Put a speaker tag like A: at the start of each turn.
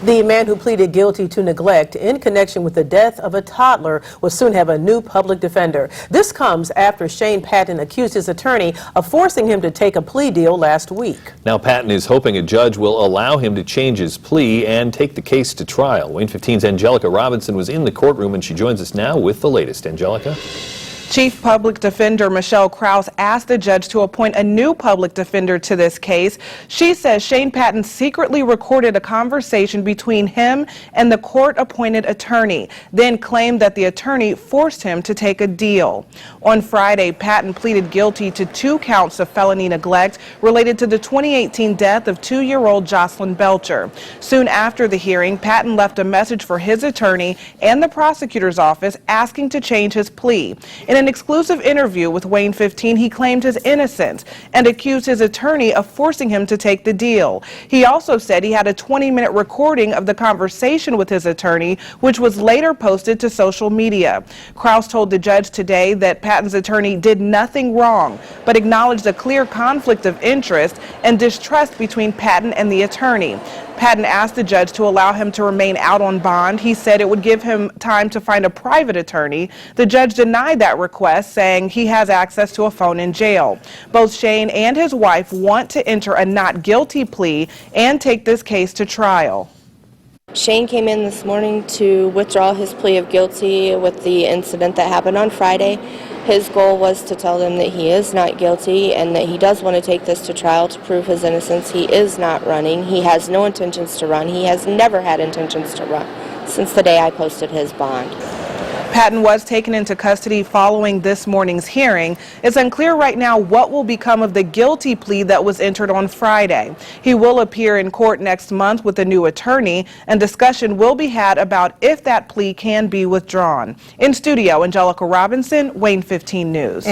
A: The man who pleaded guilty to neglect in connection with the death of a toddler will soon have a new public defender. This comes after Shane Patton accused his attorney of forcing him to take a plea deal last week.
B: Now Patton is hoping a judge will allow him to change his plea and take the case to trial. WANE 15's Angelica Robinson was in the courtroom and she joins us now with the latest. Angelica?
C: Chief Public Defender Michelle Krause asked the judge to appoint a new public defender to this case. She says Shane Patton secretly recorded a conversation between him and the court-appointed attorney, then claimed that the attorney forced him to take a deal. On Friday, Patton pleaded guilty to 2 counts of felony neglect related to the 2018 death of 2-year-old Jocelyn Belcher. Soon after the hearing, Patton left a message for his attorney and the prosecutor's office asking to change his plea. In an exclusive interview with WANE 15, he claimed his innocence and accused his attorney of forcing him to take the deal. He also said he had a 20-minute recording of the conversation with his attorney, which was later posted to social media. Krause told the judge today that Patton's attorney did nothing wrong, but acknowledged a clear conflict of interest and distrust between Patton and the attorney. Patton asked the judge to allow him to remain out on bond. He said it would give him time to find a private attorney. The judge denied that request, saying he has access to a phone in jail. Both Shane and his wife want to enter a not guilty plea and take this case to trial.
D: Shane came in this morning to withdraw his plea of guilty with the incident that happened on Friday. His goal was to tell them that he is not guilty and that he does want to take this to trial to prove his innocence. He is not running. He has no intentions to run. He has never had intentions to run since the day I posted his bond.
C: Patton was taken into custody following this morning's hearing. It's unclear right now what will become of the guilty plea that was entered on Friday. He will appear in court next month with a new attorney, and discussion will be had about if that plea can be withdrawn. In studio, Angelica Robinson, WANE 15 News.